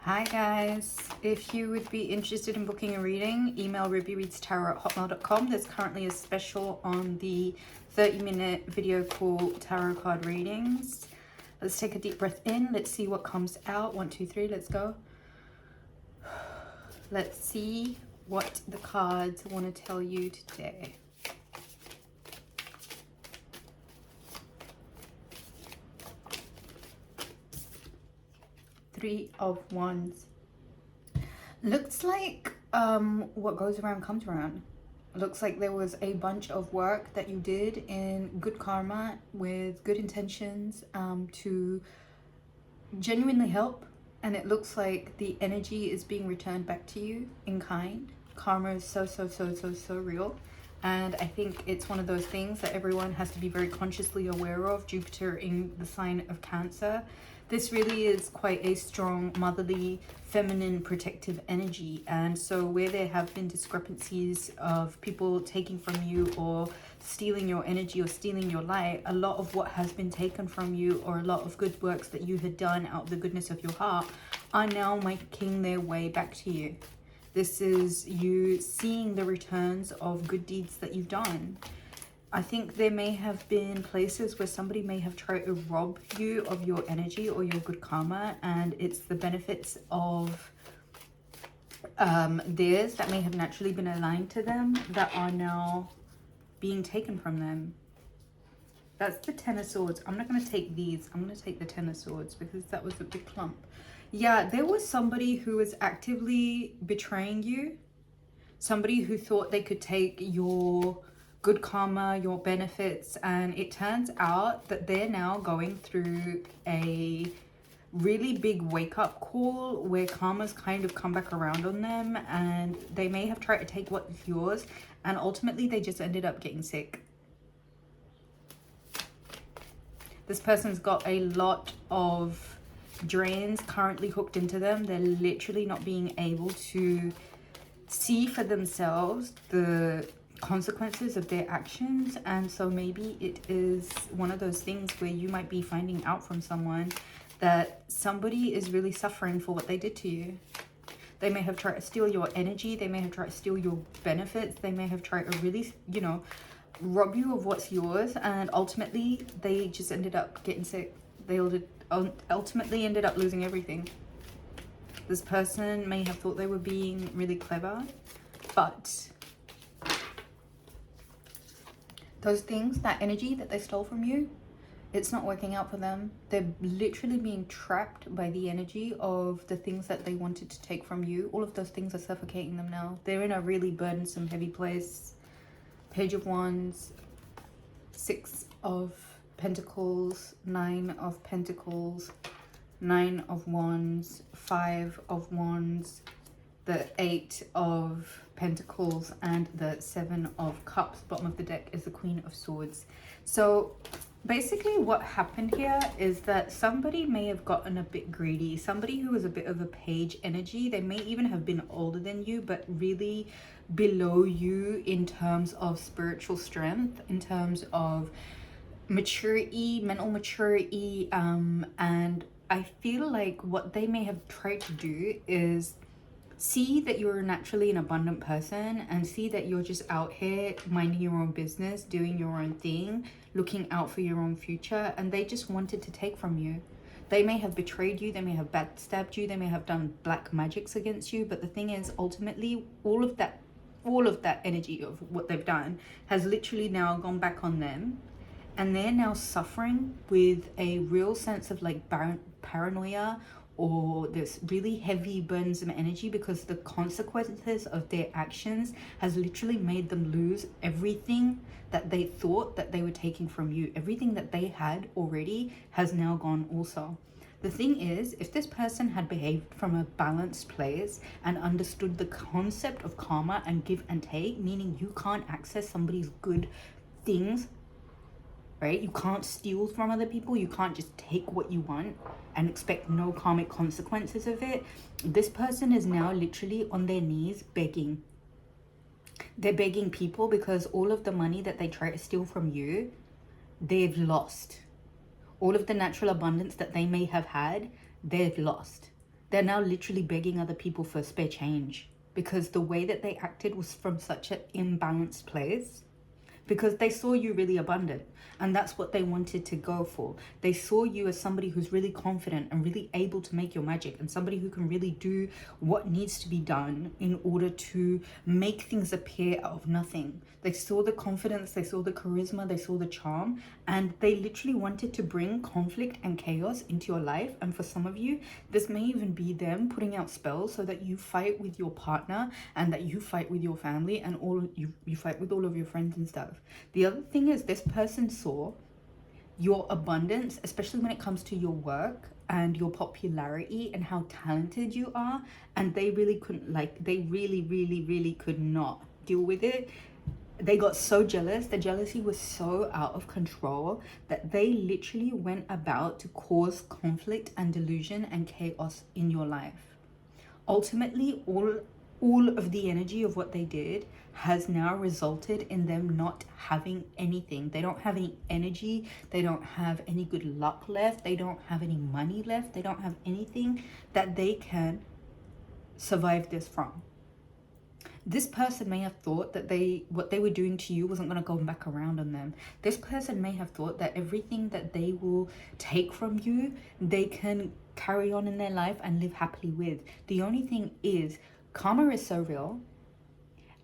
Hi guys, if you would be interested in booking a reading, email rubyreadstarot@hotmail.com. There's currently a special on the 30-minute video call tarot card readings. Let's take a deep breath in. Let's see what comes out. 1, 2, 3, let's go. Let's see what the cards want to tell you today. Three of Wands. Looks like what goes around comes around. Looks like there was a bunch of work that you did in good karma with good intentions to genuinely help, and it looks like the energy is being returned back to you in kind. Karma is so real, and I think it's one of those things that everyone has to be very consciously aware of. Jupiter in the sign of Cancer. This really is quite a strong, motherly, feminine, protective energy. And so where there have been discrepancies of people taking from you or stealing your energy or stealing your light, a lot of what has been taken from you, or a lot of good works that you had done out of the goodness of your heart, are now making their way back to you. This is you seeing the returns of good deeds that you've done. I think there may have been places where somebody may have tried to rob you of your energy or your good karma, and it's the benefits of theirs that may have naturally been aligned to them that are now being taken from them. That's the Ten of Swords. I'm not going to take these. I'm going to take the Ten of Swords because that was a big clump. Yeah, there was somebody who was actively betraying you. Somebody who thought they could take your good karma, your benefits, and it turns out that they're now going through a really big wake-up call where karma's kind of come back around on them, and they may have tried to take what's yours, and ultimately they just ended up getting sick. This person's got a lot of drains currently hooked into them. They're literally not being able to see for themselves the consequences of their actions, and so maybe it is one of those things where you might be finding out from someone that somebody is really suffering for what they did to you. They may have tried to steal your energy, they may have tried to steal your benefits, they may have tried to really, you know, rob you of what's yours, and ultimately they just ended up getting sick. They ultimately ended up losing everything. This person may have thought they were being really clever, but those things, that energy that they stole from you, it's not working out for them. They're literally being trapped by the energy of the things that they wanted to take from you. All of those things are suffocating them now. They're in a really burdensome, heavy place. Page of Wands, 6 of Pentacles, 9 of Pentacles, 9 of Wands, 5 of Wands, the 8 of Pentacles, and the 7 of Cups. Bottom of the deck is the Queen of Swords. So basically what happened here is that somebody may have gotten a bit greedy. Somebody who was a bit of a page energy. They may even have been older than you, but really below you in terms of spiritual strength, in terms of maturity, mental maturity, and I feel like what they may have tried to do is see that you're naturally an abundant person, and see that you're just out here minding your own business, doing your own thing, looking out for your own future, and they just wanted to take from you. They may have betrayed you, they may have backstabbed you, they may have done black magics against you, but the thing is, ultimately, all of that energy of what they've done has literally now gone back on them, and they're now suffering with a real sense of like paranoia, or this really heavy burdensome energy, because the consequences of their actions has literally made them lose everything that they thought that they were taking from you. Everything that they had already has now gone also. The thing is, if this person had behaved from a balanced place and understood the concept of karma and give and take, meaning you can't access somebody's good things, right? You can't steal from other people. You can't just take what you want and expect no karmic consequences of it. This person is now literally on their knees begging. They're begging people because all of the money that they try to steal from you, they've lost. All of the natural abundance that they may have had, they've lost. they're now literally begging other people for spare change, because the way that they acted was from such an imbalanced place, because they saw you really abundant, and that's what they wanted to go for. They saw you as somebody who's really confident and really able to make your magic, and somebody who can really do what needs to be done in order to make things appear out of nothing. They saw the confidence, they saw the charisma, they saw the charm, and they literally wanted to bring conflict and chaos into your life. And for some of you, this may even be them putting out spells so that you fight with your partner, and that you fight with your family, and you fight with all of your friends and stuff. The other thing is, this person saw your abundance, especially when it comes to your work and your popularity and how talented you are, and they really couldn't, like, they really could not deal with it. They got so jealous. The jealousy was so out of control that they literally went about to cause conflict and delusion and chaos in your life. Ultimately, all of the energy of what they did has now resulted in them not having anything. They don't have any energy. They don't have any good luck left. They don't have any money left. They don't have anything that they can survive this from. This person may have thought that what they were doing to you wasn't going to go back around on them. This person may have thought that everything that they will take from you, they can carry on in their life and live happily with. The only thing is, karma is so real,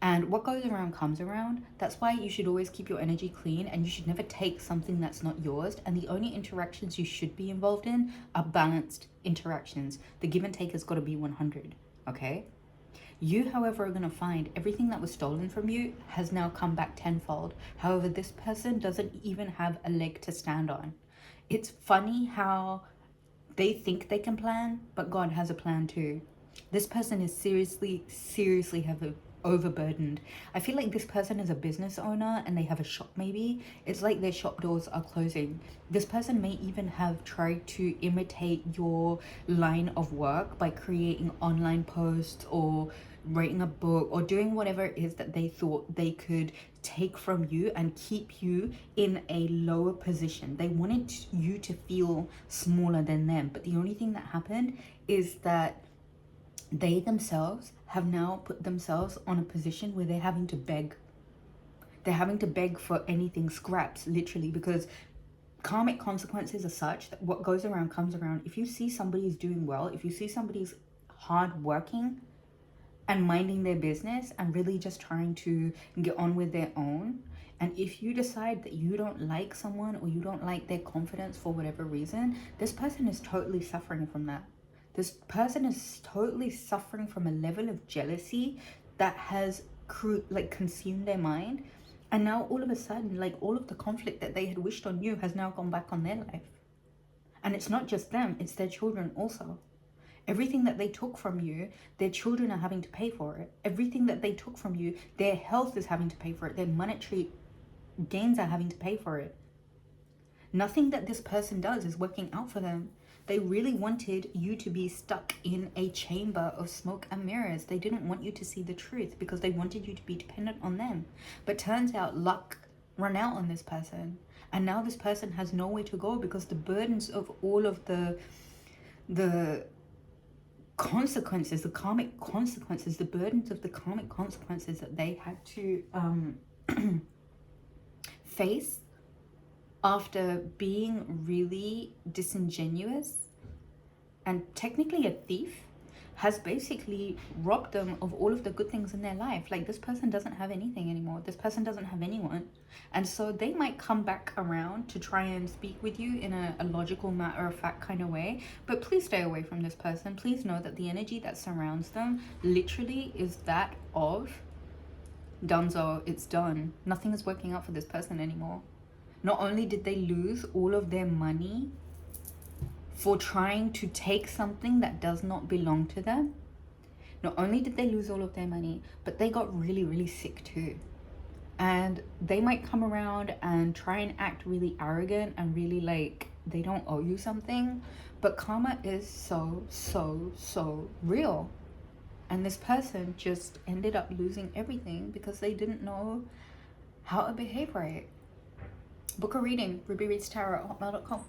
and what goes around comes around. That's why you should always keep your energy clean, and you should never take something that's not yours. And the only interactions you should be involved in are balanced interactions. The give and take has got to be 100, okay? You, however, are going to find everything that was stolen from you has now come back tenfold. However, this person doesn't even have a leg to stand on. It's funny how they think they can plan, but God has a plan too. This person is seriously have overburdened. I feel like this person is a business owner and they have a shop maybe. It's like their shop doors are closing. This person may even have tried to imitate your line of work by creating online posts or writing a book or doing whatever it is that they thought they could take from you and keep you in a lower position. They wanted you to feel smaller than them, but the only thing that happened is that they themselves have now put themselves on a position where they're having to beg. They're having to beg for anything, scraps, literally, because karmic consequences are such that what goes around comes around. If you see somebody's doing well, if you see somebody's hard working and minding their business and really just trying to get on with their own, and if you decide that you don't like someone or you don't like their confidence for whatever reason, this person is totally suffering from that. This person is totally suffering from a level of jealousy that has consumed their mind. And now all of a sudden, like, all of the conflict that they had wished on you has now gone back on their life. And it's not just them, it's their children also. Everything that they took from you, their children are having to pay for it. Everything that they took from you, their health is having to pay for it. Their monetary gains are having to pay for it. Nothing that this person does is working out for them. They really wanted you to be stuck in a chamber of smoke and mirrors. They didn't want you to see the truth because they wanted you to be dependent on them. But turns out luck ran out on this person. And now this person has nowhere to go because the burdens of all of the consequences, the karmic consequences, the burdens of the karmic consequences that they had to face after being really disingenuous and technically a thief, has basically robbed them of all of the good things in their life. Like, this person doesn't have anything anymore. This person doesn't have anyone. And so they might come back around to try and speak with you in a logical, matter-of-fact kind of way. But please stay away from this person. Please know that the energy that surrounds them literally is that of donezo, it's done. Nothing is working out for this person anymore. Not only did they lose all of their money for trying to take something that does not belong to them, not only did they lose all of their money, but they got really sick too. And they might come around and try and act really arrogant and really like they don't owe you something, but karma is so real. And this person just ended up losing everything because they didn't know how to behave right. Book a reading, rubyreadstarot@hotmail.com.